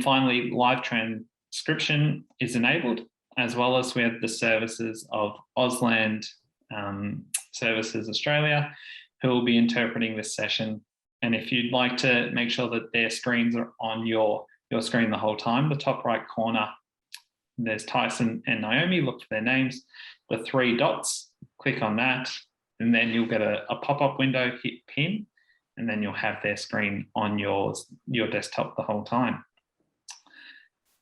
Finally, live transcription is enabled, as well as we have the services of Ausland Services Australia, who will be interpreting this session. And if you'd like to make sure that their screens are on your screen the whole time, the top right corner, there's Tyson and Naomi, look for their names, the 3 dots, click on that, and then you'll get a pop-up window, hit pin, and then you'll have their screen on your desktop the whole time.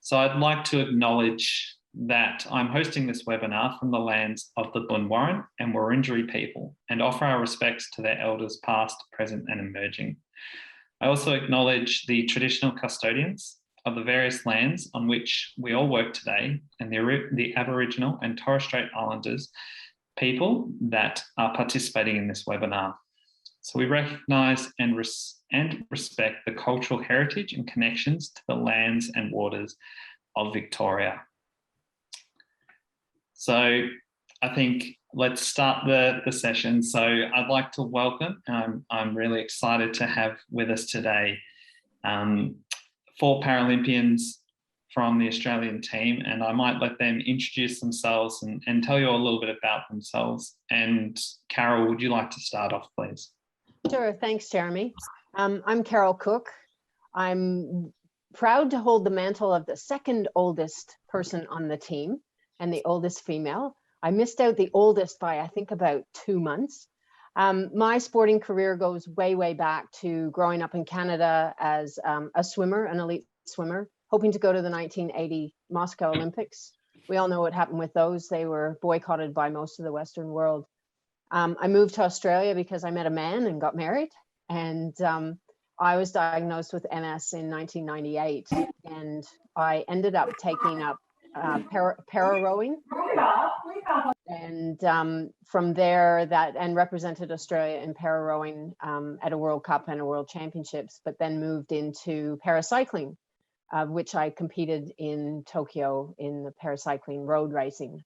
So I'd like to acknowledge that I'm hosting this webinar from the lands of the Bunwarran and Wurundjeri people and offer our respects to their elders past, present and emerging. I also acknowledge the traditional custodians of the various lands on which we all work today and the Aboriginal and Torres Strait Islanders people that are participating in this webinar. So we recognise and respect the cultural heritage and connections to the lands and waters of Victoria. So I think let's start the session. So I'd like to welcome, I'm really excited to have with us today 4 Paralympians from the Australian team, and I might let them introduce themselves and tell you a little bit about themselves. And Carol, would you like to start off, please? Sure, thanks, Jeremy. I'm Carol Cook. I'm proud to hold the mantle of the 2nd oldest person on the team and the oldest female. I missed out the oldest by, I think, about 2 months. My sporting career goes way, way back to growing up in Canada as a swimmer, an elite swimmer, hoping to go to the 1980 Moscow Olympics. We all know what happened with those. They were boycotted by most of the Western world. I moved to Australia because I met a man and got married. And I was diagnosed with MS in 1998. And I ended up taking up para rowing. And from there, and represented Australia in para rowing at a World Cup and a World Championships, but then moved into paracycling, which I competed in Tokyo in the paracycling road racing.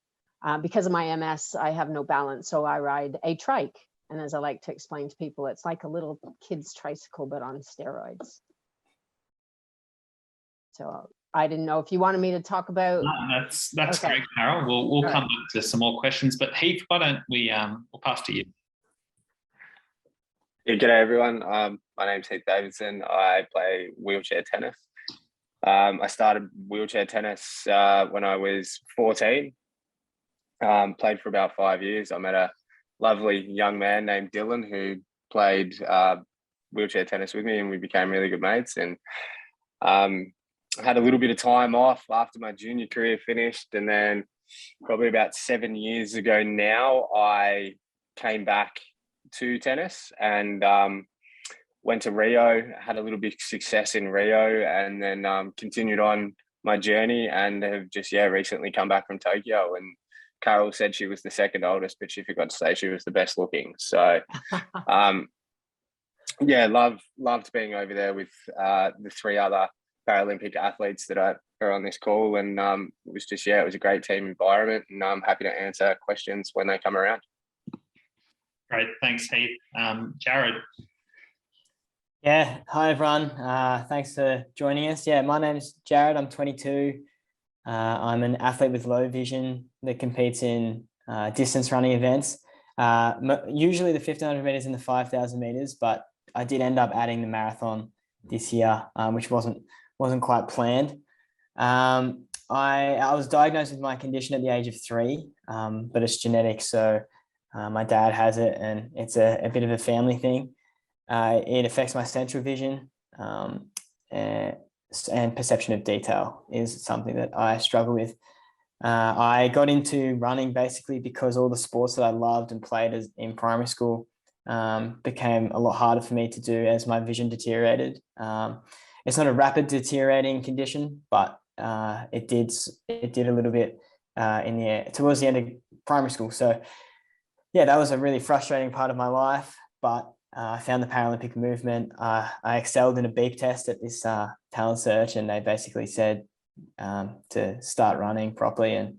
Because of my MS, I have no balance, so I ride a trike. And as I like to explain to people, it's like a little kid's tricycle, but on steroids. So I didn't know if you wanted me to talk about. That's okay. Great, Carol. We'll come back to some more questions, but Heath, why don't we we'll pass to you. Yeah, g'day everyone. My name's Heath Davidson. I play wheelchair tennis. I started wheelchair tennis when I was 14. Played for about 5 years. I met a lovely young man named Dylan who played wheelchair tennis with me, and we became really good mates. And had a little bit of time off after my junior career finished, and then probably about 7 years ago now, I came back to tennis and went to Rio, had a little bit of success in Rio, and then continued on my journey and have just recently come back from Tokyo. And Carol said she was the 2nd oldest, but she forgot to say she was the best looking. So loved being over there with the 3 other Paralympic athletes that are on this call. And it was just, it was a great team environment, and I'm happy to answer questions when they come around. Great, thanks Heath. Jared. Yeah, hi everyone. Thanks for joining us. Yeah, my name's Jared. I'm 22. I'm an athlete with low vision that competes in distance running events, usually the 1500 meters and the 5000 meters, but I did end up adding the marathon this year, which wasn't quite planned. I was diagnosed with my condition at the age of 3, but it's genetic. So my dad has it, and it's a bit of a family thing. It affects my central vision, and perception of detail is something that I struggle with. I got into running basically because all the sports that I loved and played in primary school became a lot harder for me to do as my vision deteriorated. It's not a rapid deteriorating condition, but it did a little bit towards the end of primary school. So yeah, that was a really frustrating part of my life, but I found the Paralympic movement. I excelled in a beep test at this talent search, and they basically said to start running properly. And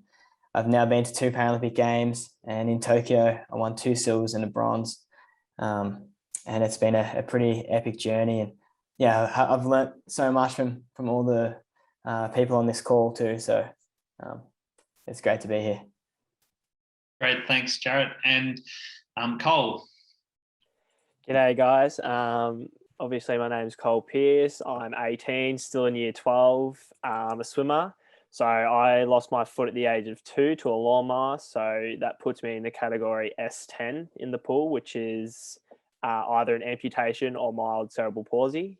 I've now been to 2 Paralympic Games, and in Tokyo, I won 2 silvers and a bronze. And it's been a pretty epic journey. And yeah, I've learnt so much from all the people on this call too. So it's great to be here. Great, thanks, Jarrett. And Cole. G'day, guys. Obviously, my name's Cole Pearce. I'm 18, still in year 12. I'm a swimmer. So I lost my foot at the age of 2 to a lawnmower. So that puts me in the category S10 in the pool, which is either an amputation or mild cerebral palsy.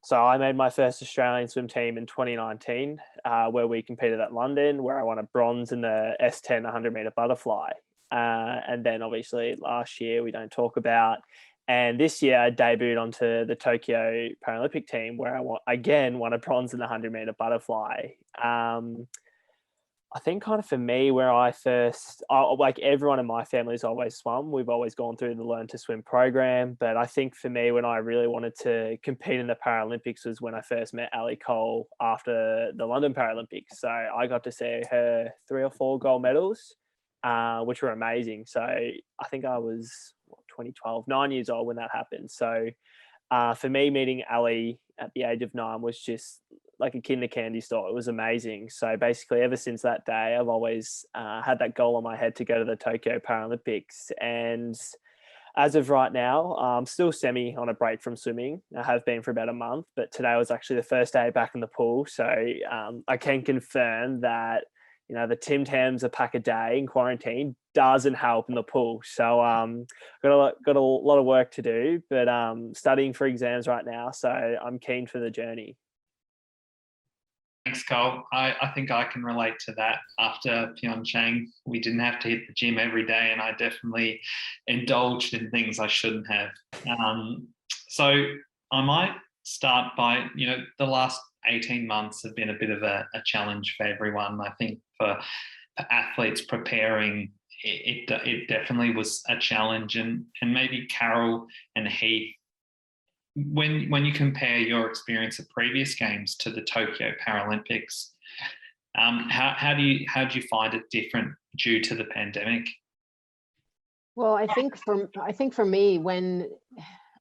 So I made my first Australian swim team in 2019, where we competed at London, where I won a bronze in the S10 100 meter butterfly. And then obviously last year we don't talk about. And this year I debuted onto the Tokyo Paralympic team, where I won a bronze in the 100 meter butterfly. I think kind of for me, where like everyone in my family has always swum. We've always gone through the Learn to Swim program. But I think for me, when I really wanted to compete in the Paralympics was when I first met Ali Cole after the London Paralympics. So I got to see her 3 or 4 gold medals, which were amazing. So I think I was 2012, 9 years old when that happened. So for me, meeting Ali at the age of 9 was just like a kid in a candy store. It was amazing. So basically, ever since that day, I've always had that goal on my head to go to the Tokyo Paralympics. And as of right now, I'm still semi on a break from swimming. I have been for about a month, but today was actually the first day back in the pool. So I can confirm that, you know, the Tim Tams a pack a day in quarantine doesn't help in the pool. So got a lot of work to do, but studying for exams right now. So I'm keen for the journey. Thanks, Cole. I think I can relate to that. After Pyeongchang, we didn't have to hit the gym every day, and I definitely indulged in things I shouldn't have. So I might start by, the last 18 months have been a bit of a challenge for everyone. I think for athletes preparing, it definitely was a challenge. And maybe Carol and Heath, when you compare your experience at previous games to the Tokyo Paralympics, how do you find it different due to the pandemic? Well, I think for me, when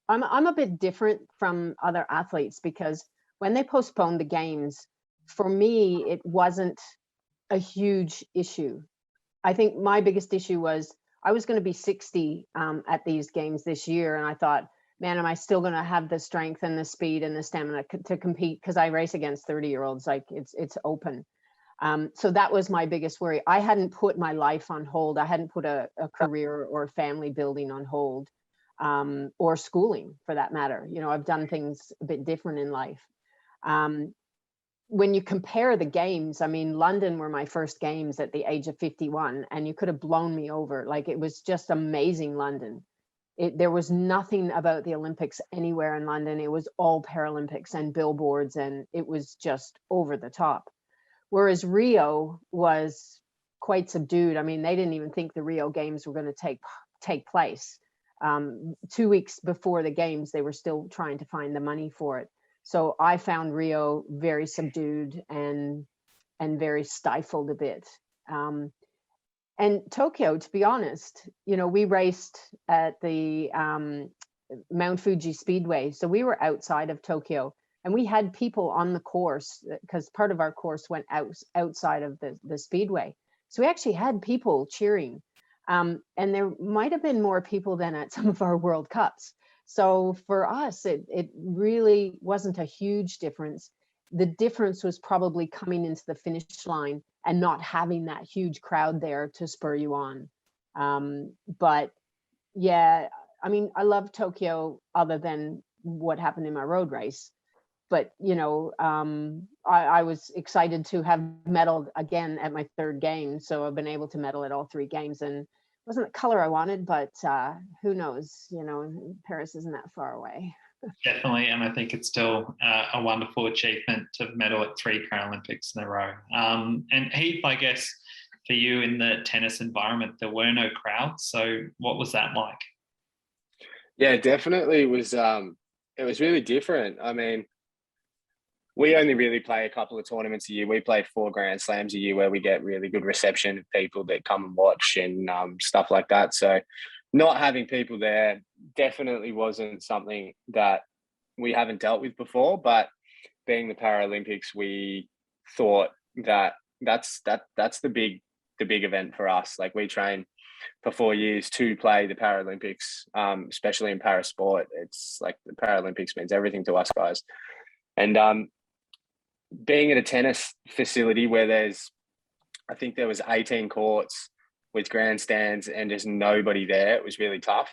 I'm a bit different from other athletes, because when they postponed the games, for me, it wasn't a huge issue. I think my biggest issue was I was going to be 60 at these games this year. And I thought, man, am I still going to have the strength and the speed and the stamina to compete? Because I race against 30-year-olds, like it's open. So that was my biggest worry. I hadn't put my life on hold. I hadn't put a career or family building on hold, or schooling for that matter. I've done things a bit different in life. When you compare the games, I mean, London were my first games at the age of 51, and you could have blown me over. Like, it was just amazing, London. There was nothing about the Olympics anywhere in London. It was all Paralympics and billboards, and it was just over the top. Whereas Rio was quite subdued. I mean, they didn't even think the Rio Games were going to take place. 2 weeks before the games, they were still trying to find the money for it. So I found Rio very subdued and very stifled a bit. And Tokyo, to be honest, we raced at the Mount Fuji Speedway. So we were outside of Tokyo, and we had people on the course because part of our course went outside of the Speedway. So we actually had people cheering. And there might have been more people than at some of our World Cups. So for us, it really wasn't a huge difference. The difference was probably coming into the finish line and not having that huge crowd there to spur you on. But yeah, I mean, I love Tokyo other than what happened in my road race. But, I was excited to have medaled again at my 3rd game. So I've been able to medal at all 3 games, and wasn't the color I wanted, but who knows, Paris isn't that far away. Definitely, and I think it's still a wonderful achievement to medal at 3 Paralympics in a row. And Heath, I guess for you in the tennis environment, there were no crowds. So what was that like? Yeah, definitely it was really different. I mean, we only really play a couple of tournaments a year. We play 4 Grand Slams a year where we get really good reception of people that come and watch and stuff like that. So not having people there definitely wasn't something that we haven't dealt with before. But being the Paralympics, we thought that that's the big event for us. Like, we train for 4 years to play the Paralympics, especially in parasport. It's like the Paralympics means everything to us guys. And being at a tennis facility where I think there was 18 courts with grandstands and just nobody there, it was really tough.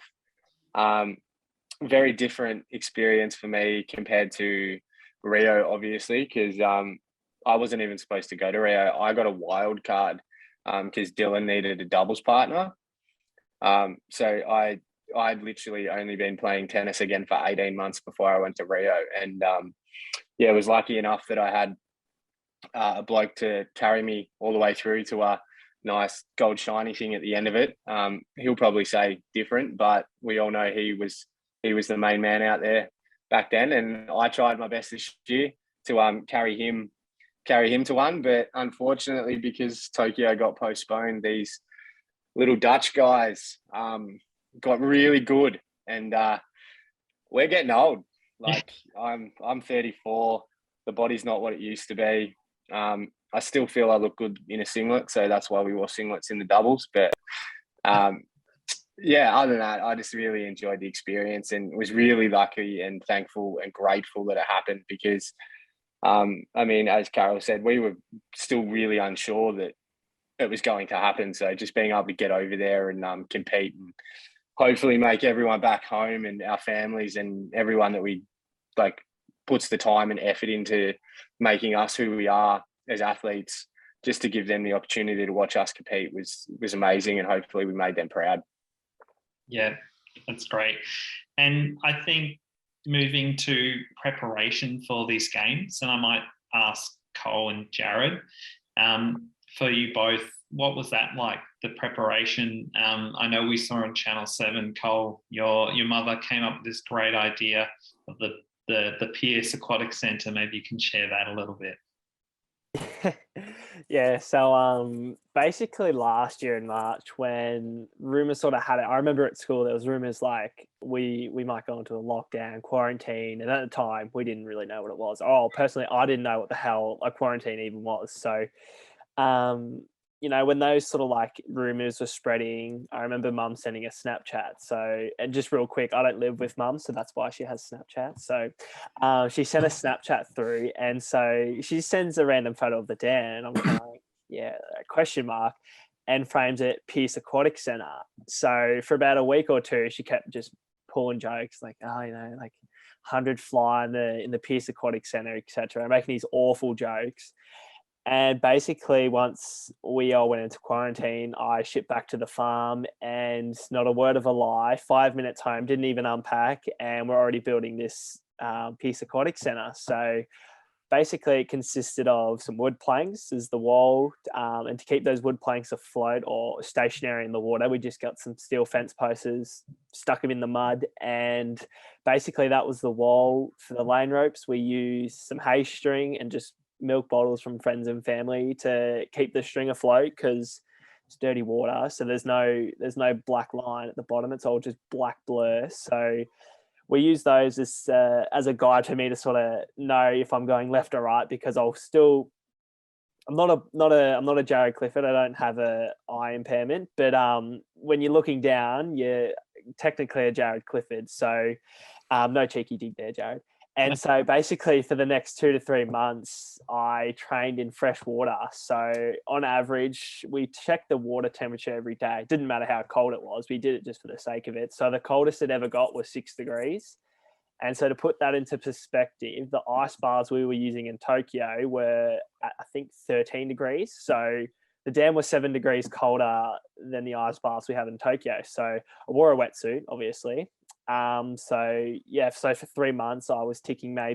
Very different experience for me compared to Rio, obviously, because I wasn't even supposed to go to Rio. I got a wild card because Dylan needed a doubles partner. So I'd literally only been playing tennis again for 18 months before I went to Rio. And yeah, was lucky enough that I had a bloke to carry me all the way through to a nice gold shiny thing at the end of it. He'll probably say different, but we all know he was the main man out there back then. And I tried my best this year to carry him to one, but unfortunately, because Tokyo got postponed, these little Dutch guys got really good, and we're getting old. Like, I'm 34. The body's not what it used to be. I still feel I look good in a singlet, so that's why we wore singlets in the doubles. But yeah, other than that, I just really enjoyed the experience and was really lucky and thankful and grateful that it happened, because I mean, as Carol said, we were still really unsure that it was going to happen. So just being able to get over there and compete and hopefully make everyone back home and our families and everyone that we like puts the time and effort into making us who we are as athletes, just to give them the opportunity to watch us compete was amazing, and hopefully we made them proud. Yeah, that's great. And I think moving to preparation for these games, and I might ask Cole and Jared, for you both, what was that like, the preparation? I know we saw on Channel 7, Cole, your mother came up with this great idea of the Pearce Aquatic Centre. Maybe you can share that a little bit. Yeah, so basically last year in March, when rumours sort of had it, I remember at school there was rumours like we might go into a lockdown, quarantine, and at the time we didn't really know what it was. Personally, I didn't know what the hell a quarantine even was. So you know, when those sort of like rumors were spreading, I remember mum sending a Snapchat. So, and just real quick, I don't live with mum, so that's why she has Snapchat. So she sent a Snapchat through, and so she sends a random photo of the dam. I'm kind of like, yeah, question mark, and frames it Pearce Aquatic Centre. So for about a week or two, she kept just pulling jokes like, oh, you know, like 100 fly in the Pearce Aquatic Centre, etc., making these awful jokes. And basically, once we all went into quarantine, I shipped back to the farm, and not a word of a lie, 5 minutes home, didn't even unpack, and we're already building this Pearce Aquatic Centre. So basically, it consisted of some wood planks as the wall, and to keep those wood planks afloat or stationary in the water, we just got some steel fence posts, stuck them in the mud, and basically that was the wall. For the lane ropes, we used some hay string and just milk bottles from friends and family to keep the string afloat, because it's dirty water, so there's no black line at the bottom, it's all just black blur. So we use those as a guide for me to sort of know if I'm going left or right, because I'm not a Jared Clifford, I don't have a eye impairment, but when you're looking down, you're technically a Jared Clifford. So no cheeky dig there, Jared. And so basically for the next 2 to 3 months, I trained in fresh water. So on average, we checked the water temperature every day. It didn't matter how cold it was. We did it just for the sake of it. So the coldest it ever got was 6 degrees. And so to put that into perspective, the ice bars we were using in Tokyo were, I think, 13 degrees. So the dam was 7 degrees colder than the ice bars we have in Tokyo. So I wore a wetsuit, obviously. So for 3 months I was ticking, I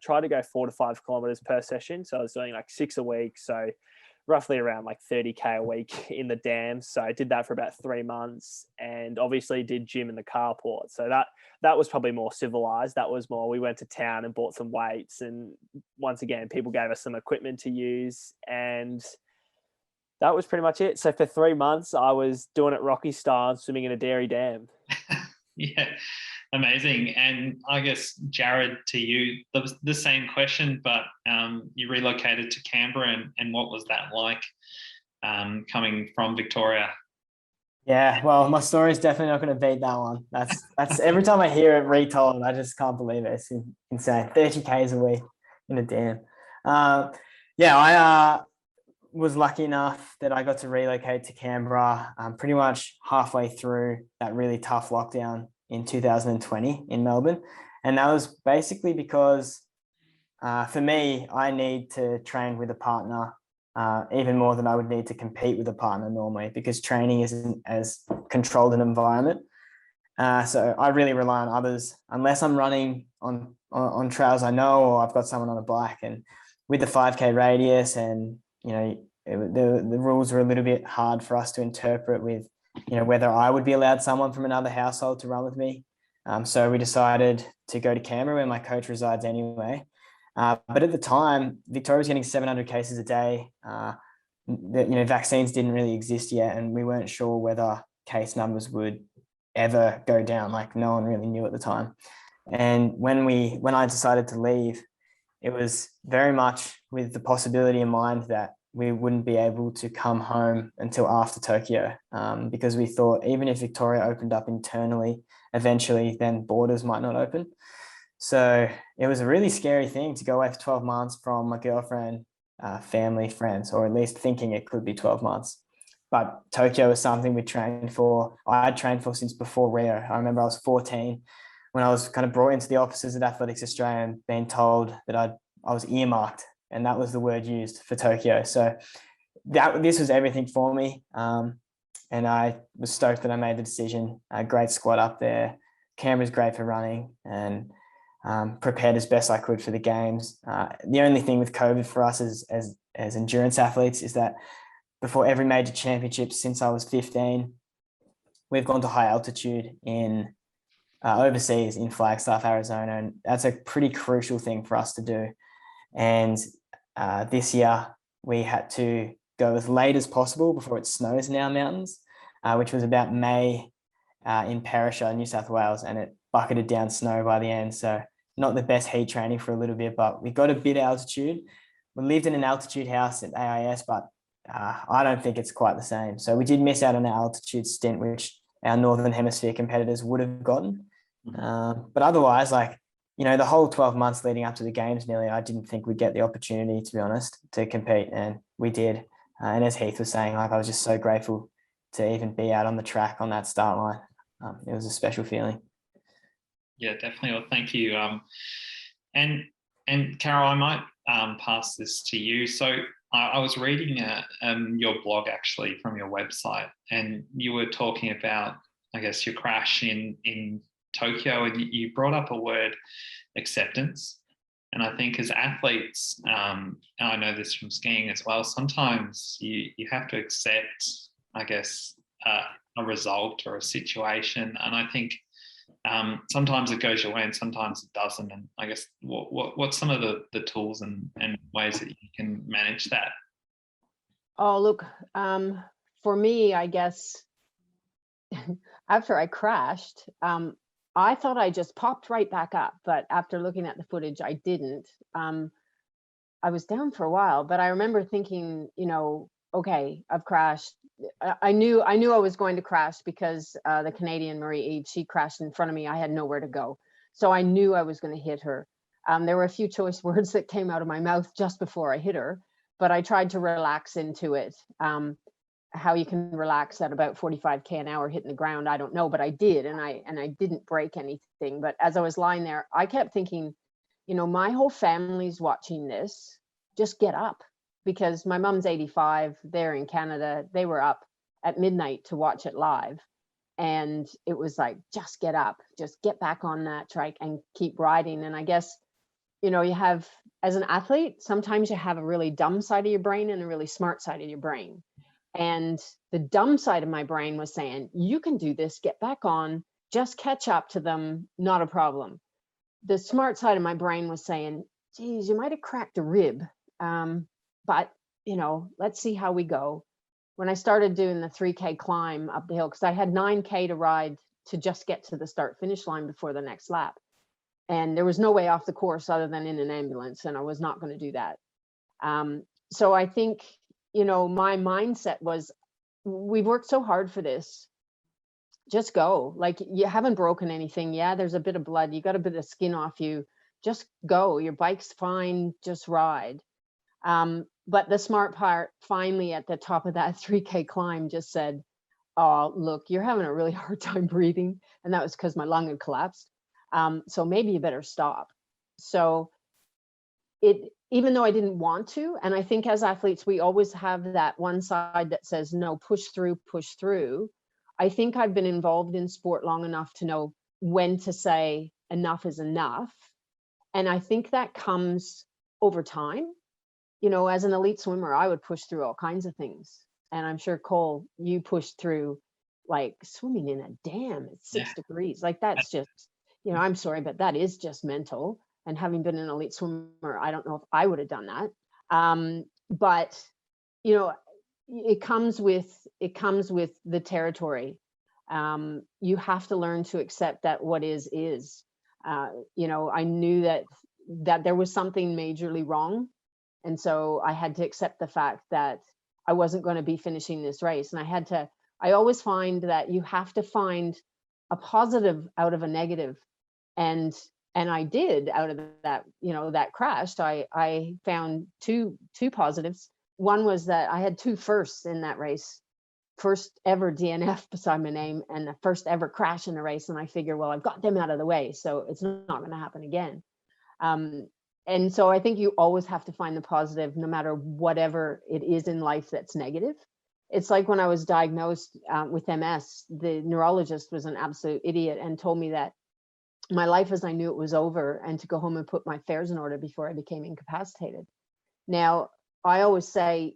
tried to go 4 to 5 kilometers per session. So I was doing like 6 a week. So roughly around like 30K a week in the dam. So I did that for about 3 months, and obviously did gym in the carport. So that was probably more civilized. That was more, we went to town and bought some weights. And once again, people gave us some equipment to use, and that was pretty much it. So for 3 months I was doing it Rocky style, swimming in a dairy dam. Yeah, Amazing. And I guess, Jared, to you, the same question, but you relocated to Canberra, and what was that like coming from Victoria? Yeah, well, my story is definitely not going to beat that one. That's every time I hear it retold, I just can't believe it. It's insane. 30 Ks a week in a dam. Yeah, I was lucky enough that I got to relocate to Canberra pretty much halfway through that really tough lockdown in 2020 in Melbourne. And that was basically because for me, I need to train with a partner even more than I would need to compete with a partner normally, because training isn't as controlled an environment. So I really rely on others unless I'm running on trails I know, or I've got someone on a bike. And with the 5K radius, and the rules were a little bit hard for us to interpret with whether I would be allowed someone from another household to run with me. So we decided to go to Canberra, where my coach resides anyway. But at the time, Victoria was getting 700 cases a day. Vaccines didn't really exist yet, and we weren't sure whether case numbers would ever go down. Like, no one really knew at the time. And when I decided to leave, it was very much with the possibility in mind that we wouldn't be able to come home until after Tokyo, because we thought even if Victoria opened up internally, eventually then borders might not open. So it was a really scary thing to go away for 12 months from my girlfriend, family, friends, or at least thinking it could be 12 months. But Tokyo was something we trained for. I had trained for since before Rio. I remember I was 14 when I was kind of brought into the offices at Athletics Australia and being told that I was earmarked, and that was the word used for Tokyo. So this was everything for me. And I was stoked that I made the decision. A great squad up there. Canberra's great for running, and prepared as best I could for the games. The only thing with COVID for us as endurance athletes is that before every major championship since I was 15, we've gone to high altitude in overseas in Flagstaff, Arizona, and that's a pretty crucial thing for us to do. And this year we had to go as late as possible before it snows in our mountains, which was about May in Perisher, New South Wales, and it bucketed down snow by the end. So not the best heat training for a little bit, but we got a bit of altitude. We lived in an altitude house at AIS, but I don't think it's quite the same. So we did miss out on our altitude stint, which our Northern Hemisphere competitors would have gotten. But otherwise, the whole 12 months leading up to the games nearly, I didn't think we'd get the opportunity, to be honest, to compete. And we did. And as Heath was saying, I was just so grateful to even be out on the track on that start line. It was a special feeling. Yeah, definitely. Well, thank you. And Carol, I might pass this to you. So I was reading your blog actually from your website, and you were talking about, I guess, your crash in Tokyo, and you brought up a word, acceptance. And I think as athletes, and I know this from skiing as well, sometimes you have to accept, I guess, a result or a situation. And I think sometimes it goes your way and sometimes it doesn't. And I guess what's some of the tools and ways that you can manage that? Oh, look, for me, I guess after I crashed, I thought I just popped right back up, but after looking at the footage, I didn't. I was down for a while, but I remember thinking, okay, I've crashed. I knew I was going to crash because the Canadian Marie Eve, she crashed in front of me. I had nowhere to go. So I knew I was going to hit her. There were a few choice words that came out of my mouth just before I hit her, but I tried to relax into it. How you can relax at about 45K an hour hitting the ground, I don't know, but I did, and I didn't break anything. But as I was lying there, I kept thinking, my whole family's watching this. Just get up, because my mom's 85. They're in Canada. They were up at midnight to watch it live, and it was like, just get up, just get back on that trike and keep riding. And I guess, you have, as an athlete, sometimes you have a really dumb side of your brain and a really smart side of your brain. And the dumb side of my brain was saying, you can do this, get back on, just catch up to them, not a problem. The smart side of my brain was saying, geez, you might have cracked a rib. But, let's see how we go. When I started doing the 3K climb up the hill, because I had 9K to ride to just get to the start finish line before the next lap. And there was no way off the course other than in an ambulance, and I was not going to do that. So I think, my mindset was, we've worked so hard for this. Just go. Like, you haven't broken anything. Yeah, there's a bit of blood. You got a bit of skin off you. Just go. Your bike's fine. Just ride. But the smart part, finally, at the top of that 3K climb, just said, oh, look, you're having a really hard time breathing. And that was because my lung had collapsed. So maybe you better stop. So even though I didn't want to, and I think as athletes, we always have that one side that says, no, push through, push through. I think I've been involved in sport long enough to know when to say enough is enough. And I think that comes over time. As an elite swimmer, I would push through all kinds of things. And I'm sure, Cole, you pushed through, like, swimming in a dam at 6 degrees. Like, that's just, I'm sorry, but that is just mental. And having been an elite swimmer, I don't know if I would have done that. But, it comes with the territory. You have to learn to accept that what is. I knew that there was something majorly wrong. And so I had to accept the fact that I wasn't going to be finishing this race. And I always find that you have to find a positive out of a negative. And I did out of that, that crashed. I found two positives. One was that I had 2 firsts in that race. First ever DNF beside my name, and the first ever crash in the race. And I figure, well, I've got them out of the way, so it's not going to happen again. And so I think you always have to find the positive, no matter whatever it is in life that's negative. It's like when I was diagnosed with MS, the neurologist was an absolute idiot and told me that my life as I knew it was over, and to go home and put my affairs in order before I became incapacitated. Now, I always say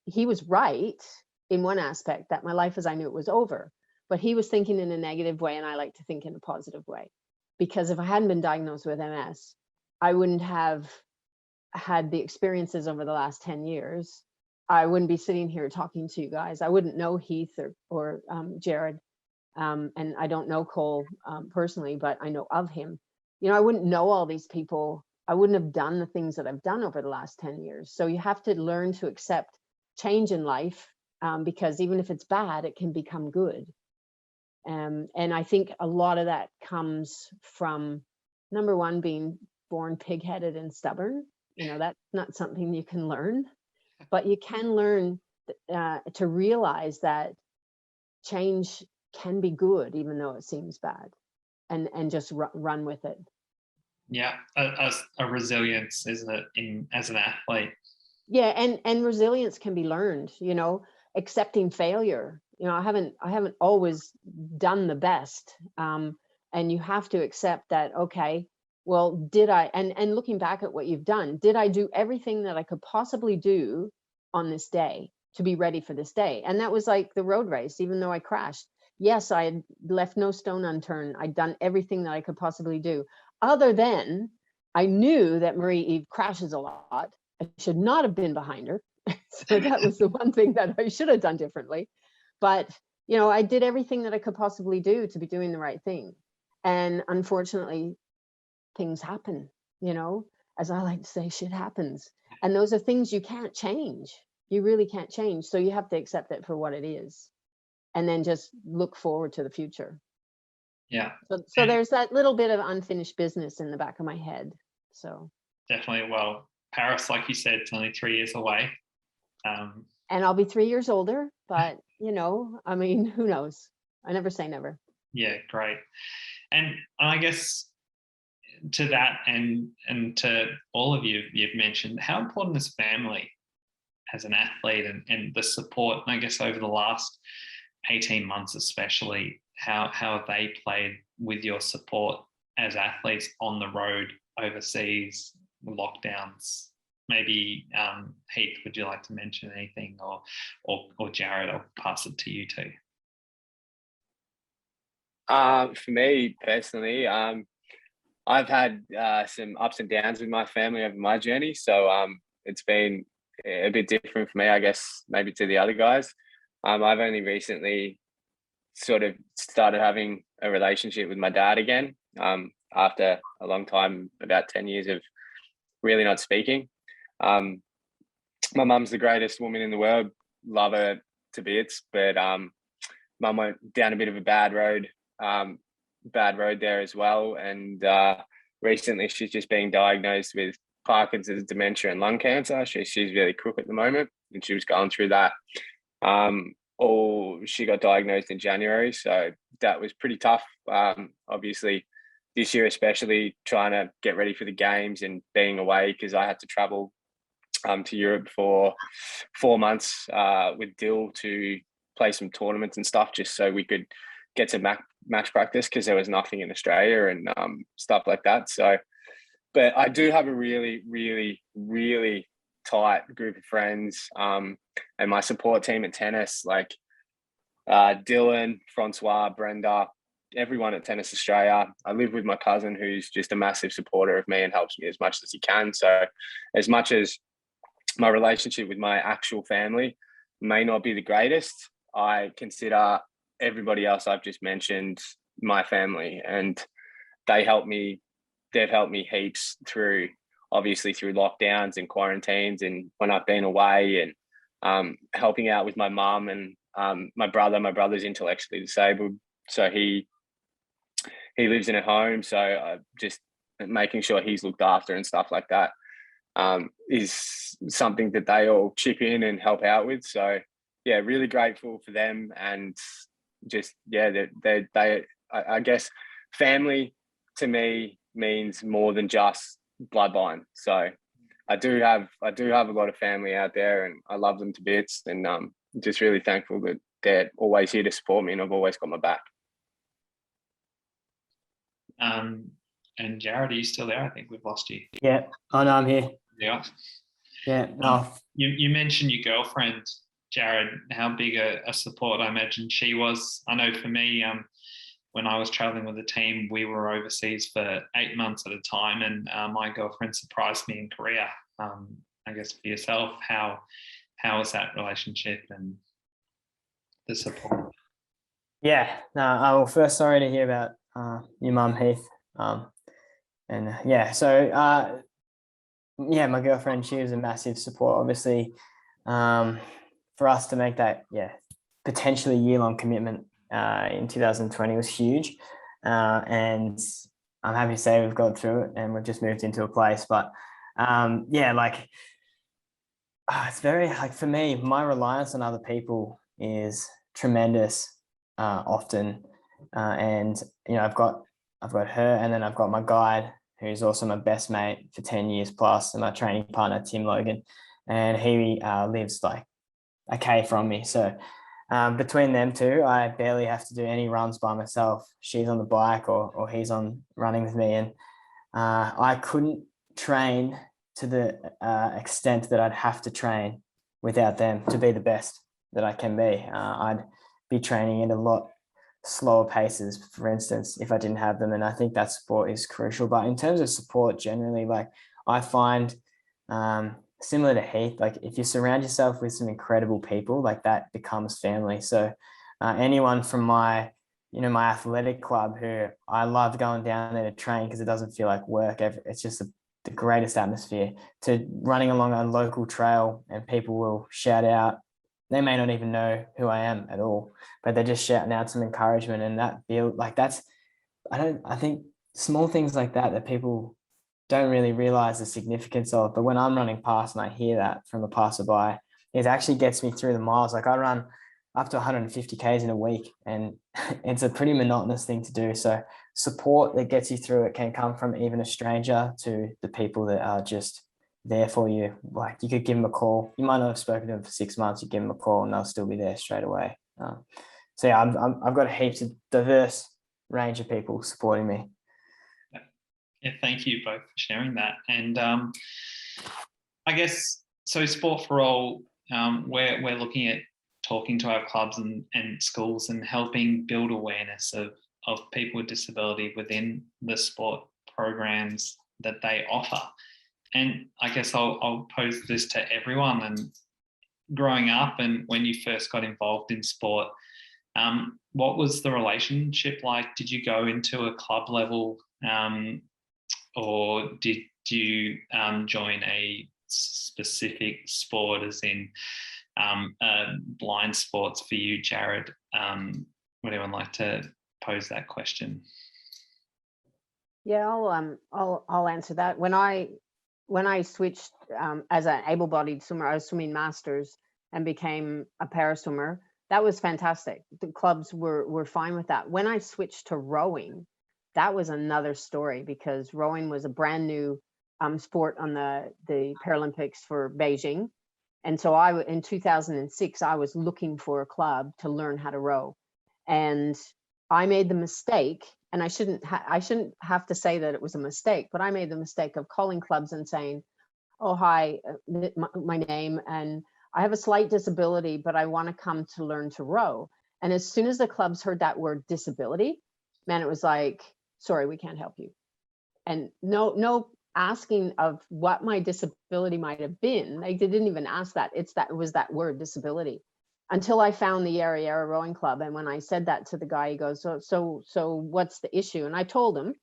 he was right in one aspect, that my life as I knew it was over, but he was thinking in a negative way, and I like to think in a positive way. Because if I hadn't been diagnosed with MS, I wouldn't have had the experiences over the last 10 years. I wouldn't be sitting here talking to you guys. I wouldn't know Heath or Jared. And I don't know Cole personally, but I know of him. I wouldn't know all these people. I wouldn't have done the things that I've done over the last 10 years. So you have to learn to accept change in life, because even if it's bad, it can become good. And I think a lot of that comes from, number one, being born pig-headed and stubborn. That's not something you can learn, but you can learn to realize that change can be good, even though it seems bad, and just run with it. Yeah, a resilience, isn't it, as an athlete? Yeah, and resilience can be learned. Accepting failure. I haven't always done the best, and you have to accept that. Okay, well, did I? And looking back at what you've done, did I do everything that I could possibly do on this day to be ready for this day? And that was like the road race. Even though I crashed, yes, I had left no stone unturned. I'd done everything that I could possibly do. Other than I knew that Marie-Eve crashes a lot. I should not have been behind her. So that was the one thing that I should have done differently. But, I did everything that I could possibly do to be doing the right thing. And unfortunately, things happen, as I like to say, shit happens. And those are things you can't change. You really can't change. So you have to accept it for what it is, and then just look forward to the future. Yeah. So there's that little bit of unfinished business in the back of my head. So definitely. Well, Paris, like you said, it's only 3 years away. And I'll be 3 years older, but who knows? I never say never. Yeah, great. And I guess to that and to all of you, you've mentioned how important is family as an athlete, and the support, I guess, over the last 18 months especially, how have they played with your support as athletes on the road, overseas, lockdowns? Maybe Heath, would you like to mention anything, or Jared? I'll pass it to you too. For me personally, I've had some ups and downs with my family over my journey, so it's been a bit different for me, I guess, maybe to the other guys. I've only recently sort of started having a relationship with my dad again, after a long time, about 10 years of really not speaking. My mum's the greatest woman in the world, love her to bits, but mum went down a bit of a bad road there as well. And recently she's just being diagnosed with Parkinson's, dementia and lung cancer. She's really crook at the moment, and she was going through that. She got diagnosed in January, so that was pretty tough. Obviously this year, especially trying to get ready for the games and being away, because I had to travel to Europe for 4 months with Dill to play some tournaments and stuff, just so we could get to match practice, because there was nothing in Australia and stuff like that. So, but I do have a really, really, really tight group of friends, and my support team at tennis, like Dylan, Francois, Brenda, everyone at Tennis Australia. I live with my cousin, who's just a massive supporter of me and helps me as much as he can. So as much as my relationship with my actual family may not be the greatest, I consider everybody else I've just mentioned my family, and they've helped me heaps through lockdowns and quarantines, and when I've been away, and helping out with my mum and my brother's intellectually disabled, so he lives in a home, so just making sure he's looked after and stuff like that is something that they all chip in and help out with. So yeah, really grateful for them, and just I guess family to me means more than just bloodline. So I do have a lot of family out there, and I love them to bits, and just really thankful that they're always here to support me, and I've always got my back. And Jared, are you still there? I think we've lost you. Yeah. Oh no, I'm here. Yeah. Yeah. No. You mentioned your girlfriend, Jared, how big a support I imagine she was. I know for me, when I was traveling with the team, we were overseas for 8 months at a time, and my girlfriend surprised me in Korea. I guess for yourself, how was that relationship and the support? Yeah. No. Well, first, sorry to hear about your mum, Heath. Yeah, my girlfriend, she was a massive support, obviously, for us to make that, potentially year-long commitment in 2020 was huge. And I'm happy to say we've got through it, and we've just moved into a place. But it's very, for me, my reliance on other people is tremendous often. And, I've got her, and then I've got my guide, who's also my best mate for 10 years plus, and my training partner, Tim Logan, and he lives like a K from me. So between them two, I barely have to do any runs by myself. She's on the bike or he's on running with me. And I couldn't train to the extent that I'd have to train without them to be the best that I can be. I'd be training at a lot slower paces, for instance, if I didn't have them. And I think that support is crucial. But in terms of support generally, like I find similar to Heath, like if you surround yourself with some incredible people, like that becomes family. So anyone from my athletic club, who I love going down there to train because it doesn't feel like work. It's just the greatest atmosphere, to running along a local trail and people will shout out. They may not even know who I am at all, but they're just shouting out some encouragement, and that feel like I think small things like that people don't really realize the significance of. But when I'm running past and I hear that from a passerby, it actually gets me through the miles. Like I run up to 150 Ks in a week, and it's a pretty monotonous thing to do. So support that gets you through it can come from even a stranger to the people that are just there for you. Like you could give them a call. You might not have spoken to them for 6 months. You give them a call and they'll still be there straight away. So yeah, I've got a heaps of diverse range of people supporting me. Yeah, thank you both for sharing that. And I guess so. Sport for All, we're looking at talking to our clubs and schools and helping build awareness of people with disability within the sport programs that they offer. And I guess I'll pose this to everyone. And growing up and when you first got involved in sport, What was the relationship like? Did you go into a club level, or did you join a specific sport, as in blind sports for you, Jared? Would anyone like to pose that question? Yeah, I'll answer that. When I switched as an able-bodied swimmer, I was swimming masters and became a para swimmer. That was fantastic. The clubs were fine with that. When I switched to rowing, that was another story, because rowing was a brand new sport on the Paralympics for Beijing. And so in 2006, I was looking for a club to learn how to row. And I made the mistake, and I shouldn't have to say that it was a mistake, but I made the mistake of calling clubs and saying, oh, hi, my name, and I have a slight disability, but I want to come to learn to row. And as soon as the clubs heard that word disability, man, it was like, sorry, we can't help you. And no asking of what my disability might have been. Like, they didn't even ask that. It was that word disability, until I found the Arriera Rowing Club. And when I said that to the guy, he goes, so what's the issue? And I told him,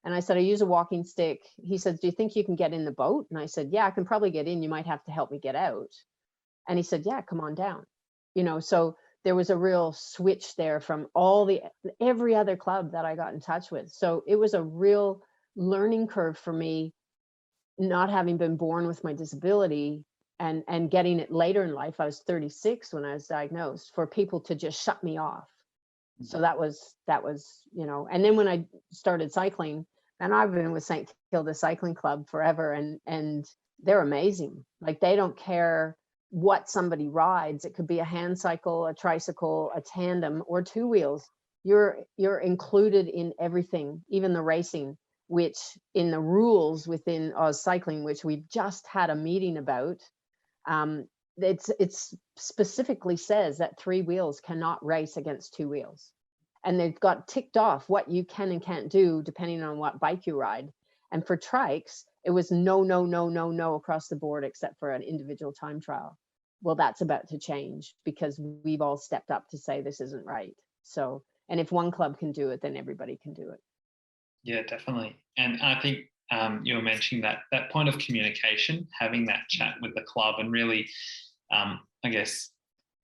and I said, I use a walking stick. He said, do you think you can get in the boat? And I said, yeah, I can probably get in. You might have to help me get out. And he said, yeah, come on down. So there was a real switch there from every other club that I got in touch with. So it was a real learning curve for me, not having been born with my disability and getting it later in life. I was 36 when I was diagnosed, for people to just shut me off. So that was, and then when I started cycling, and I've been with St. Kilda Cycling Club forever, and they're amazing. Like, they don't care what somebody rides. It could be a hand cycle, a tricycle, a tandem, or two wheels. You're included in everything, even the racing, which in the rules within Oz Cycling, which we've just had a meeting about, it's specifically says that three wheels cannot race against two wheels. And they've got ticked off what you can and can't do depending on what bike you ride. And for trikes, it was no across the board, except for an individual time trial. Well, that's about to change, because we've all stepped up to say this isn't right. So, and if one club can do it, then everybody can do it. Yeah, definitely. And I think you were mentioning that point of communication, having that chat with the club, and really, I guess,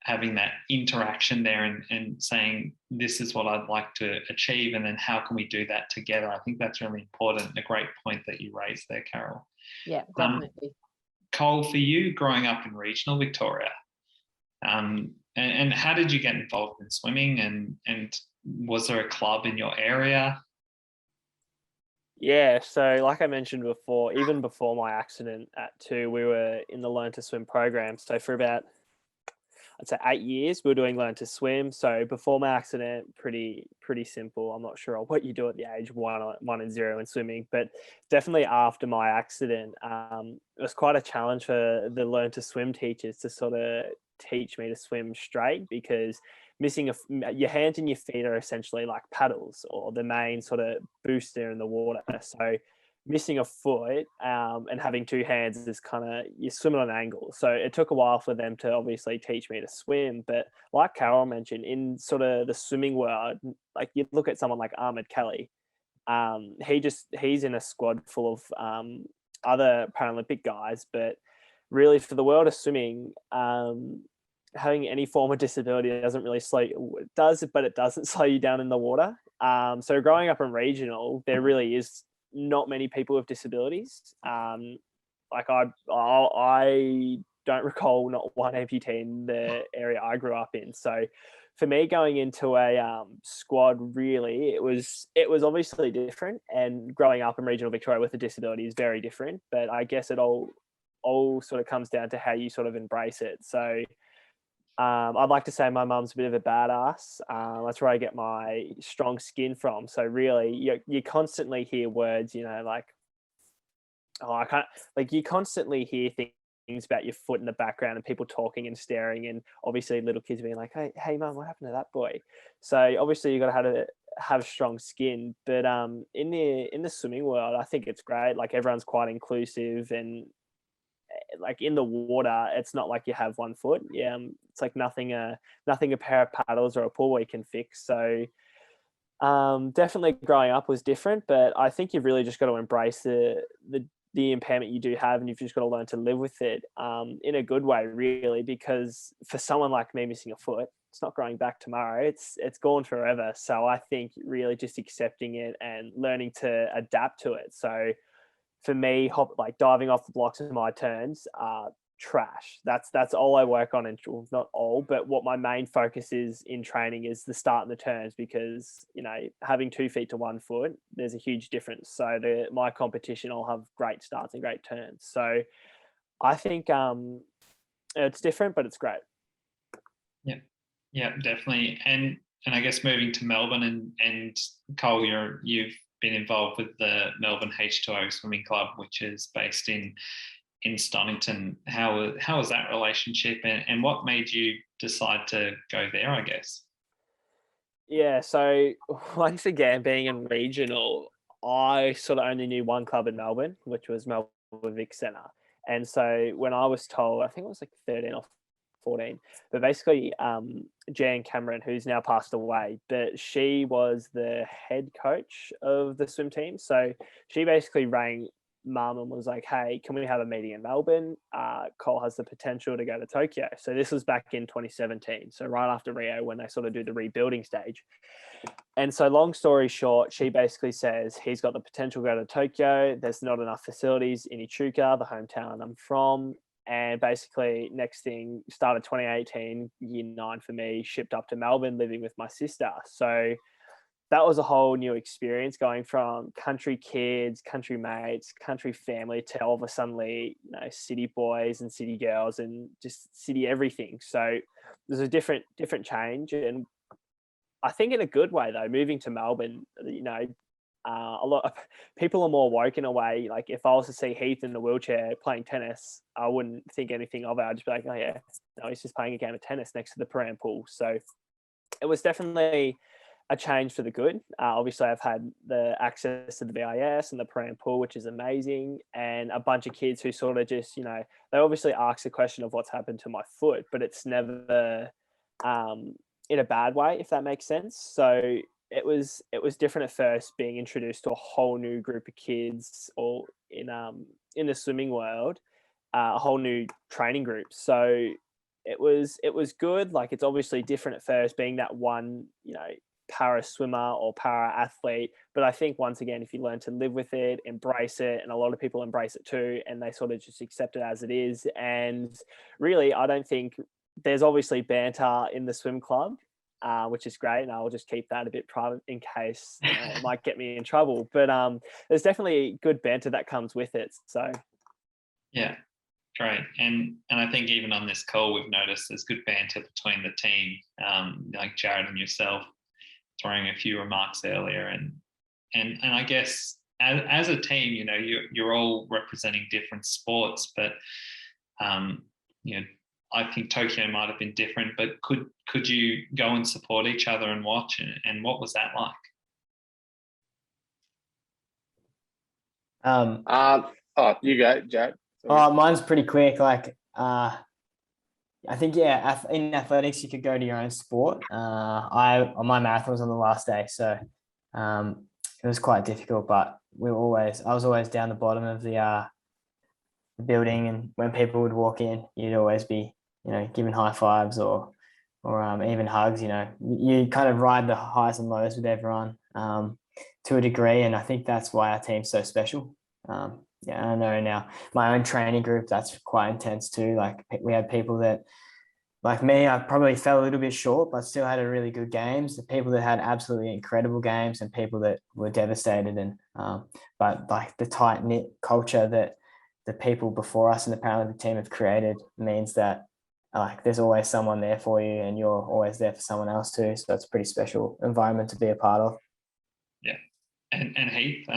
having that interaction there and saying, this is what I'd like to achieve, and then how can we do that together? I think that's really important. A great point that you raised there, Carol. Yeah, definitely. Cole, for you, growing up in regional Victoria, and how did you get involved in swimming, and was there a club in your area? Yeah, so like I mentioned before, even before my accident at 2, we were in the Learn to Swim program. So for about, I'd say 8 years, we were doing Learn to Swim. So before my accident, pretty simple. I'm not sure what you do at the age 1 and 0 in swimming, but definitely after my accident, it was quite a challenge for the Learn to Swim teachers to sort of teach me to swim straight, because missing your hands and your feet are essentially like paddles, or the main sort of booster in the water. So missing a foot and having two hands is kind of, you're swimming on an angle. So it took a while for them to obviously teach me to swim. But like Carol mentioned, in sort of the swimming world, like you look at someone like Ahmed Kelly, he's in a squad full of other Paralympic guys, but really for the world of swimming, having any form of disability doesn't really it doesn't slow you down in the water. So growing up in regional, there really is not many people with disabilities. Like I don't recall not one amputee in the area I grew up in. So for me, going into a squad, really, it was obviously different. And growing up in regional Victoria with a disability is very different. But I guess it all sort of comes down to how you sort of embrace it. So I'd like to say my mum's a bit of a badass. That's where I get my strong skin from. So really, you constantly hear words, like, oh, I can't, like, you constantly hear things about your foot in the background and people talking and staring, and obviously little kids being like, hey mum, what happened to that boy? So obviously you got to have strong skin. But in the swimming world, I think it's great. Like, everyone's quite inclusive, and like in the water, it's not like you have one foot. Yeah, it's like nothing a pair of paddles or a pull weight can fix. So definitely growing up was different, but I think you've really just got to embrace the impairment you do have, and you've just got to learn to live with it in a good way, really, because for someone like me missing a foot, it's not growing back tomorrow. It's gone forever. So I think really just accepting it and learning to adapt to it. So for me, like diving off the blocks in my turns are trash. That's all I work on, and not all, but what my main focus is in training is the start and the turns, because having 2 feet to 1 foot, there's a huge difference. So my competition, I'll have great starts and great turns. So I think it's different, but it's great. Yeah, definitely. And I guess moving to Melbourne, and Cole, you've been involved with the Melbourne H2O Swimming Club, which is based in Stonington. How was that relationship, and what made you decide to go there, I guess? Yeah, so once again, being in regional, I sort of only knew one club in Melbourne, which was Melbourne Vic Centre. And so when I was told, I think it was like 13 or 14, but basically Jan Cameron, who's now passed away, but she was the head coach of the swim team. So she basically rang mum and was like, hey, can we have a meeting in Melbourne? Cole has the potential to go to Tokyo. So this was back in 2017. So right after Rio, when they sort of do the rebuilding stage. And so long story short, she basically says he's got the potential to go to Tokyo. There's not enough facilities in Echuca, the hometown I'm from. And basically next thing, started 2018, year 9 for me, shipped up to Melbourne, living with my sister. So that was a whole new experience, going from country kids, country mates, country family to all of a suddenly, city boys and city girls and just city everything. So there's a different change. And I think in a good way though, moving to Melbourne, a lot of people are more woke in a way. Like if I was to see Heath in the wheelchair playing tennis, I wouldn't think anything of it. I'd just be like, oh yeah, no, he's just playing a game of tennis next to the Paran pool. So it was definitely a change for the good. Obviously, I've had the access to the VIS and the Paran pool, which is amazing, and a bunch of kids who sort of just, they obviously ask the question of what's happened to my foot, but it's never in a bad way, if that makes sense. So it was different at first, being introduced to a whole new group of kids, or in the swimming world, a whole new training group. So it was good. Like it's obviously different at first, being that one, para swimmer or para athlete. But I think once again, if you learn to live with it, embrace it, and a lot of people embrace it too, and they sort of just accept it as it is. And really, I don't think there's obviously banter in the swim club, which is great, and I'll just keep that a bit private in case it might get me in trouble. But there's definitely good banter that comes with it. So yeah, great. And I think even on this call, we've noticed there's good banter between the team, like Jared and yourself throwing a few remarks earlier, and I guess as a team, you're all representing different sports, but I think Tokyo might have been different, but could you go and support each other and watch, and what was that like? You go, Jared. Oh, mine's pretty quick. Like, I think, in athletics, you could go to your own sport. My marathon was on the last day, so it was quite difficult, but I was always down the bottom of the building, and when people would walk in, you'd always be, giving high fives or even hugs. You kind of ride the highs and lows with everyone to a degree, and I think that's why our team's so special. I know now my own training group, that's quite intense too. Like we had people that, like me, I probably fell a little bit short, but still had a really good games. The people that had absolutely incredible games, and people that were devastated. And but like the tight knit culture that the people before us in the Paralympic team have created means that there's always someone there for you, and you're always there for someone else too. So it's a pretty special environment to be a part of. Yeah, and Heath.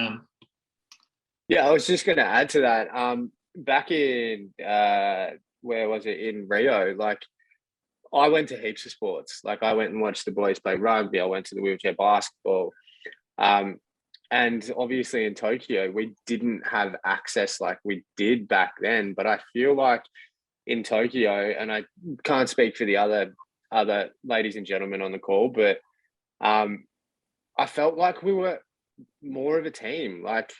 Yeah, I was just going to add to that. Back in where was it, in Rio? Like, I went to heaps of sports. Like, I went and watched the boys play rugby. I went to the wheelchair basketball. and obviously in Tokyo, we didn't have access like we did back then. But I feel like in Tokyo, and I can't speak for the other ladies and gentlemen on the call, but I felt like we were more of a team. Like,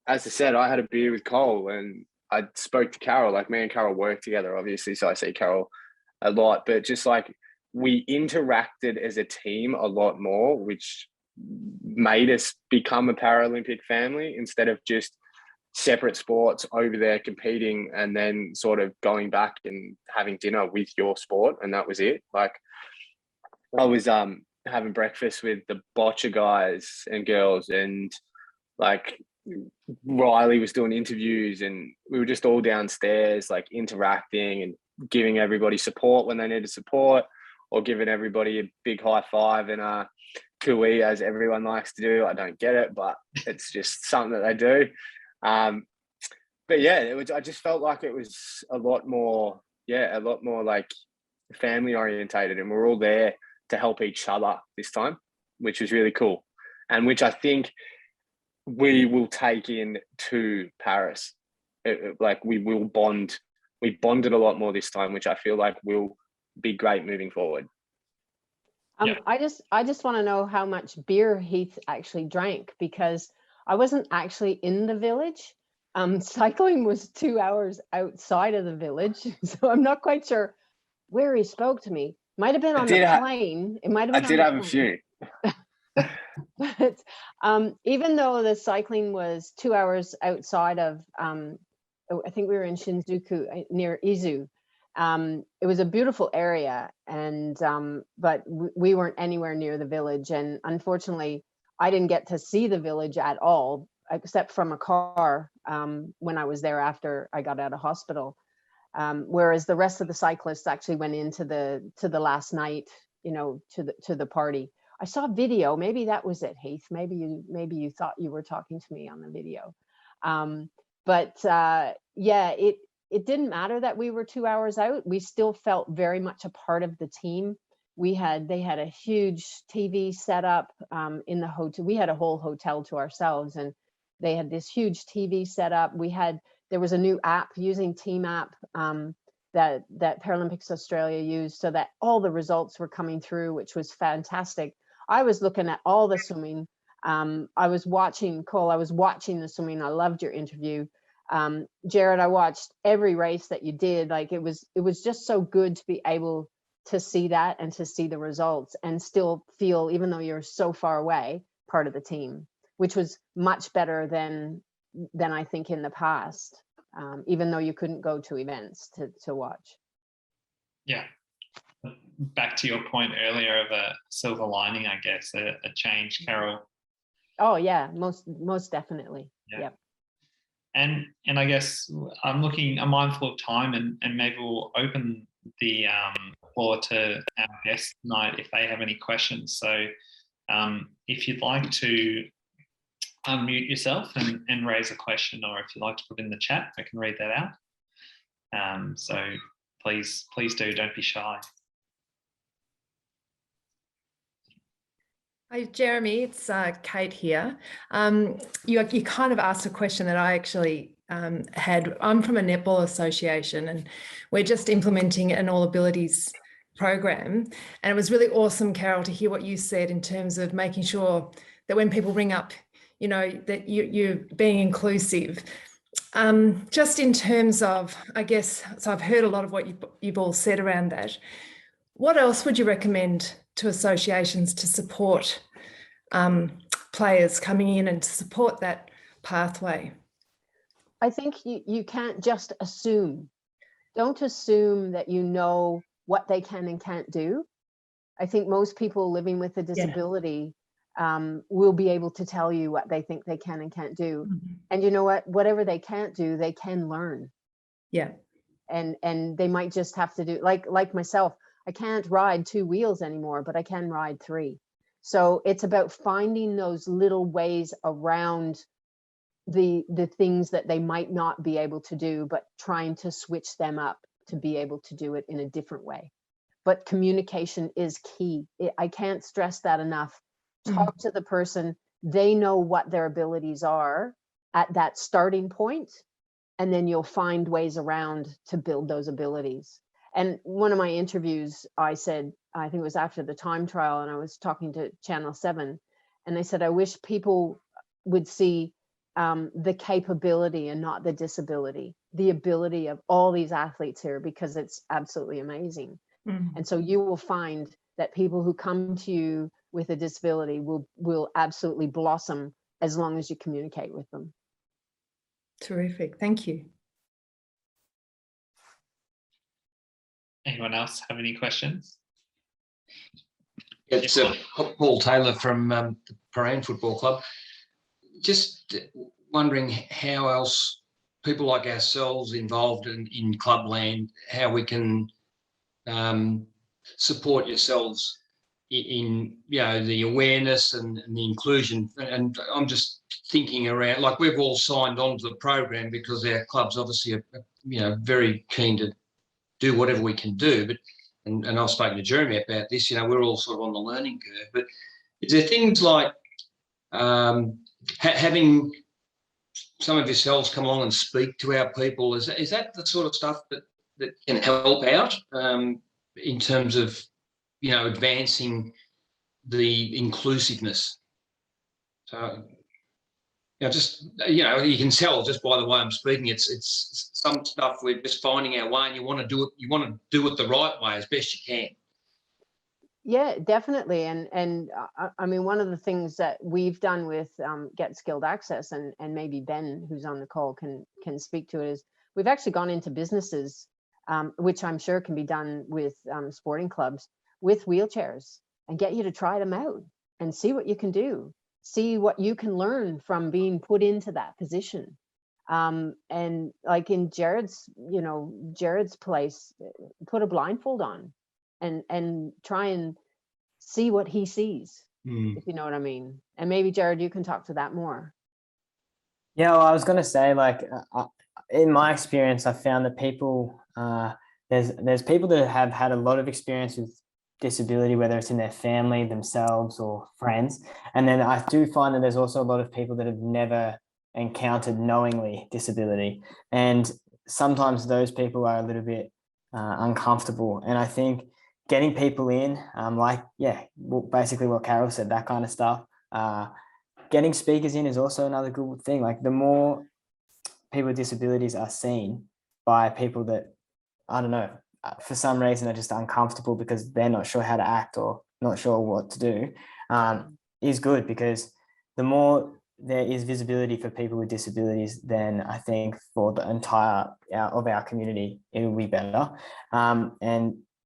as I said, I had a beer with Cole and I spoke to Carol. Like, me and Carol work together, obviously, so I see Carol a lot. But just like, we interacted as a team a lot more, which made us become a Paralympic family instead of just separate sports over there competing and then sort of going back and having dinner with your sport, and that was it. Like, I was having breakfast with the boccia guys and girls, and like Riley was doing interviews, and we were just all downstairs like interacting and giving everybody support when they needed support, or giving everybody a big high five and a cooey, as everyone likes to do. I don't get it, but it's just something that they do. But yeah, I just felt like it was a lot more like family orientated, and we're all there to help each other this time, which was really cool, and which I think we will take in to Paris. Like, we will bond. We bonded a lot more this time, which I feel like will be great moving forward. I just want to know how much beer Heath actually drank, because I wasn't actually in the village. Cycling was 2 hours outside of the village, so I'm not quite sure where he spoke to me. Might have been on the plane. It might have been. I did have a few. But even though the cycling was 2 hours outside of, I think we were in Shinjuku near Izu. It was a beautiful area, and but we weren't anywhere near the village, and unfortunately, I didn't get to see the village at all, except from a car when I was there after I got out of hospital. Whereas the rest of the cyclists actually went into the last night, to the party. I saw a video. Maybe that was it, Heath. Maybe you thought you were talking to me on the video. Yeah, it didn't matter that we were 2 hours out. We still felt very much a part of the team. They had a huge TV set up in the hotel. We had a whole hotel to ourselves, and they had this huge TV set up. There was a new app using Team App that Paralympics Australia used, so that all the results were coming through, which was fantastic. I was looking at all the swimming. I was watching, Cole, I was watching the swimming. I loved your interview. Jared, I watched every race that you did. Like, it was just so good to be able to see that and to see the results and still feel, even though you're so far away, part of the team, which was much better than I think in the past, even though you couldn't go to events to watch. Yeah. Back to your point earlier of a silver lining, I guess, a change, Carol. Oh yeah, most definitely. Yeah. Yep. And I guess I'm mindful of time, and maybe we'll open the floor to our guests tonight if they have any questions. So if you'd like to unmute yourself and raise a question, or if you'd like to put in the chat, I can read that out. So please do, don't be shy. Hi, Jeremy, it's Kate here. You kind of asked a question that I actually had. I'm from a netball association, and we're just implementing an All Abilities program. And it was really awesome, Carol, to hear what you said in terms of making sure that when people bring up, that you're being inclusive. Just in terms of, I guess, so I've heard a lot of what you've all said around that. What else would you recommend to associations to support players coming in and to support that pathway? I think you can't just assume. Don't assume that you know what they can and can't do. I think most people living with a disability will be able to tell you what they think they can and can't do. Mm-hmm. And you know what? Whatever they can't do, they can learn. Yeah. And they might just have to do, like myself, I can't ride 2 wheels anymore, but I can ride 3. So it's about finding those little ways around the things that they might not be able to do, but trying to switch them up to be able to do it in a different way. But communication is key. I can't stress that enough. Talk to the person, they know what their abilities are at that starting point, and then you'll find ways around to build those abilities. And one of my interviews, I said, I think it was after the time trial, and I was talking to Channel 7, and they said, I wish people would see the capability and not the disability, the ability of all these athletes here, because it's absolutely amazing. And so you will find that people who come to you with a disability will absolutely blossom as long as you communicate with them. Terrific. Thank you. Anyone else have any questions? It's Paul Taylor from the Prahran Football Club. Just wondering how else people like ourselves involved in Clubland, how we can support yourselves in the awareness and the inclusion. And I'm just thinking around, like, we've all signed on to the program because our clubs obviously are very keen to do whatever we can do. But and I've spoken to Jeremy about this, we're all sort of on the learning curve. But is there things like having some of yourselves come along and speak to our people? Is that the sort of stuff that can help out in terms of advancing the inclusiveness? So you can tell just by the way I'm speaking, it's some stuff we're just finding our way, and you want to do it the right way as best you can. Yeah, definitely. And I mean, one of the things that we've done with Get Skilled Access, and maybe Ben, who's on the call, can speak to it, is we've actually gone into businesses, which I'm sure can be done with sporting clubs, with wheelchairs, and get you to try them out and see what you can do, see what you can learn from being put into that position. And like in Jared's place, put a blindfold on and try and see what he sees, if you know what I mean. And maybe Jared, you can talk to that more. Yeah, well, I was going to say, like, in my experience, I found that people, there's people that have had a lot of experience with disability, whether it's in their family, themselves, or friends. And then I do find that there's also a lot of people that have never encountered knowingly disability. And sometimes those people are a little bit uncomfortable. And I think getting people in, basically what Carol said, that kind of stuff. Getting speakers in is also another good thing. Like, the more people with disabilities are seen by people that, I don't know, for some reason are just uncomfortable because they're not sure how to act or not sure what to do, is good, because the more there is visibility for people with disabilities, then I think for the entire of our community, it will be better.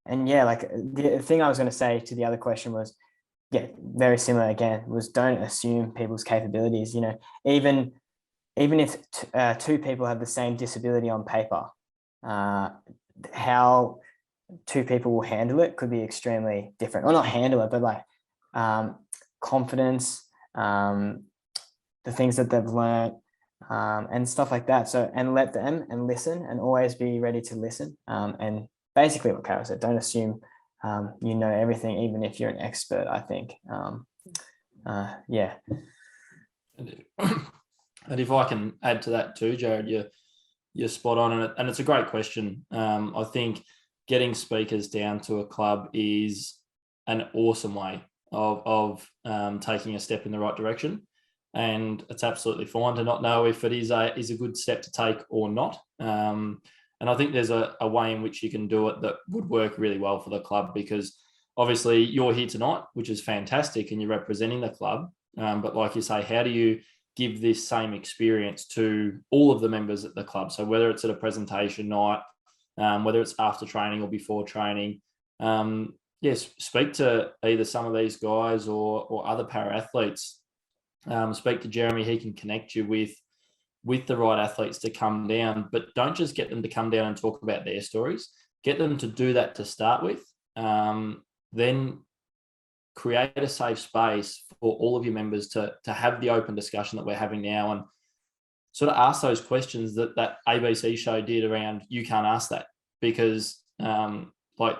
And yeah, like, the thing I was going to say to the other question was, yeah, very similar again, was don't assume people's capabilities. Even if two people have the same disability on paper, how two people will handle it could be extremely different. Or not handle it, but like confidence, the things that they've learned, and stuff like that. So, and let them and listen, and always be ready to listen. And basically what Carol said, don't assume you know everything, even if you're an expert, I think. Yeah. And if I can add to that too, Jared, you're spot on, and it's a great question. I think getting speakers down to a club is an awesome way of taking a step in the right direction, and it's absolutely fine to not know if it is a good step to take or not. And I think there's a way in which you can do it that would work really well for the club, because obviously you're here tonight, which is fantastic, and you're representing the club. But like you say, how do you give this same experience to all of the members at the club? So whether it's at a presentation night, whether it's after training or before training, yes, speak to either some of these guys or other para athletes. Speak to Jeremy; he can connect you with the right athletes to come down. But don't just get them to come down and talk about their stories. Get them to do that to start with. Then create a safe space for all of your members to have the open discussion that we're having now, and sort of ask those questions that ABC show did around you can't ask that, because like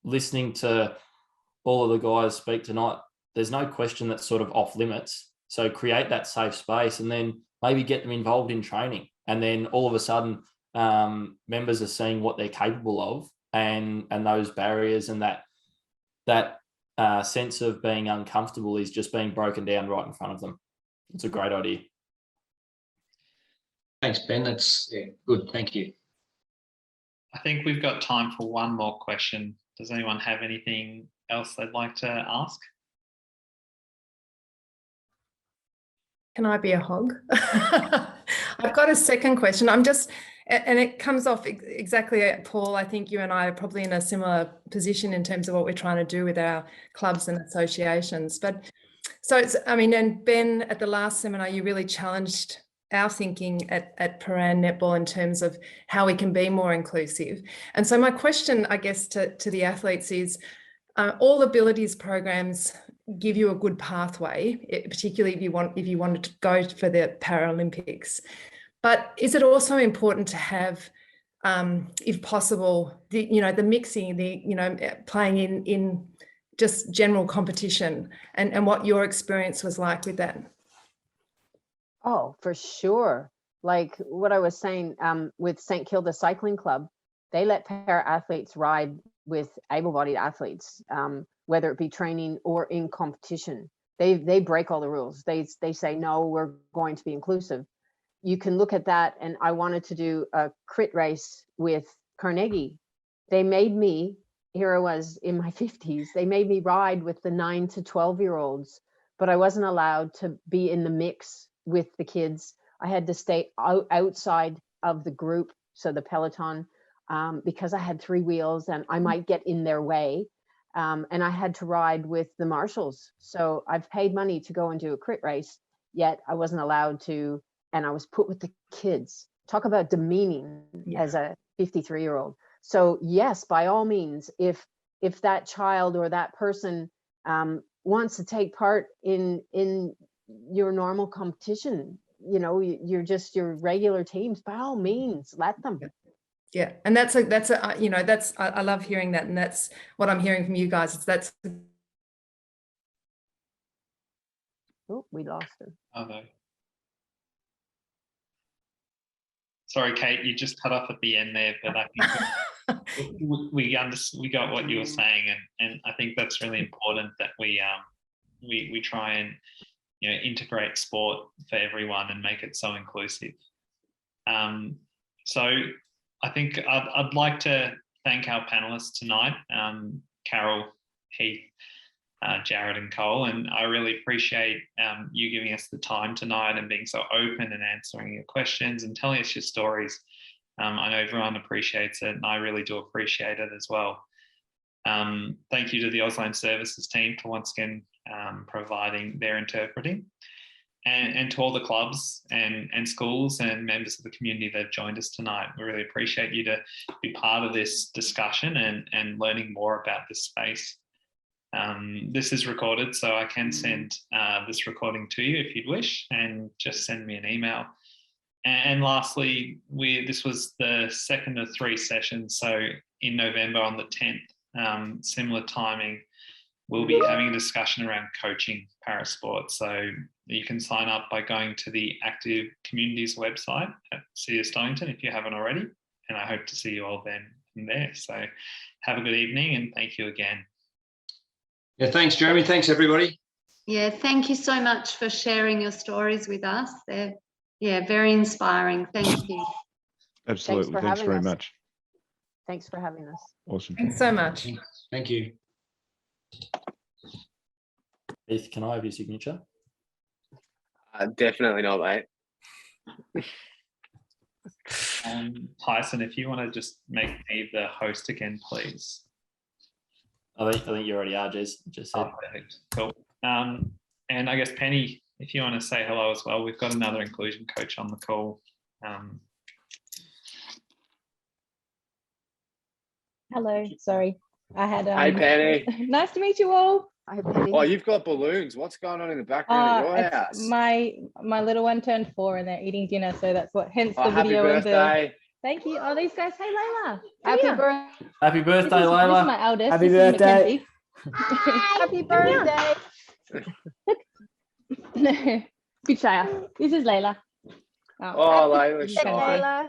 listening to all of the guys speak tonight, there's no question that's sort of off limits. So create that safe space, and then maybe get them involved in training. And then all of a sudden, members are seeing what they're capable of, and those barriers and that sense of being uncomfortable is just being broken down right in front of them. It's a great idea. Thanks, Ben. That's good. Thank you. I think we've got time for one more question. Does anyone have anything else they'd like to ask? Can I be a hog? I've got a second question. And it comes off exactly, Paul, I think you and I are probably in a similar position in terms of what we're trying to do with our clubs and associations. But so and Ben, at the last seminar, you really challenged our thinking at Paran Netball in terms of how we can be more inclusive. And so my question, I guess, to the athletes is, all abilities programs give you a good pathway, particularly if you wanted to go for the Paralympics. But is it also important to have, if possible, the mixing, playing in just general competition, and what your experience was like with that? Oh, for sure. Like what I was saying, with St. Kilda Cycling Club, they let para-athletes ride with able-bodied athletes, whether it be training or in competition. They break all the rules. They say, no, we're going to be inclusive. You can look at that. And I wanted to do a crit race with Carnegie. They made me, here I was in my 50s, they made me ride with the 9 to 12-year-olds, but I wasn't allowed to be in the mix with the kids. I had to stay outside of the group, so the peloton, because I had 3 wheels and I might get in their way. And I had to ride with the marshals. So I've paid money to go and do a crit race, yet I wasn't allowed to, and I was put with the kids. Talk about demeaning as a 53-year-old. So yes, by all means, if that child or that person wants to take part in your normal competition, you're just your regular teams, by all means, let them. Yeah, and I love hearing that, and that's what I'm hearing from you guys. Oh, we lost him. Oh no. Sorry, Kate, you just cut off at the end there, but I think we got what you were saying, and I think that's really important that we try and integrate sport for everyone and make it so inclusive. So I think I'd like to thank our panelists tonight, Carol, Heath, Jared and Cole, and I really appreciate you giving us the time tonight and being so open and answering your questions and telling us your stories. I know everyone appreciates it, and I really do appreciate it as well. Thank you to the Auslan Services team for once again providing their interpreting, and to all the clubs and schools and members of the community that have joined us tonight. We really appreciate you to be part of this discussion and learning more about this space. This is recorded, so I can send this recording to you if you'd wish, and just send me an email. And lastly, this was the second of 3 sessions. So in November on the 10th, similar timing, we'll be having a discussion around coaching parasport. So you can sign up by going to the Active Communities website at City of Stonington if you haven't already. And I hope to see you all then and there. So have a good evening, and thank you again. Yeah, thanks, Jeremy. Thanks, everybody. Yeah, thank you so much for sharing your stories with us. They're, very inspiring. Thank you. Absolutely. Thanks very much. Thanks for having us. Awesome. Thanks so much. Thank you. Heath, can I have your signature? Definitely not, mate. Tyson, if you want to just make me the host again, please. I think you already are, Jez. Just said. Oh, perfect. Cool. And I guess Penny, if you want to say hello as well, we've got another inclusion coach on the call. Hello, sorry. I had Hey, Penny. Nice to meet you all. Hi, Penny. Oh, you've got balloons. What's going on in the background of your house? My little one turned 4 and they're eating dinner, so that's what. Hence the happy video and the. birthday. Thank you. Oh, these guys. Hey, Layla. Happy birthday. Happy birthday, This is Layla. my eldest. Happy This is birthday. Mackenzie. Happy birthday. Bit shy. This is Layla. Oh, Layla, you can shy. see. Layla.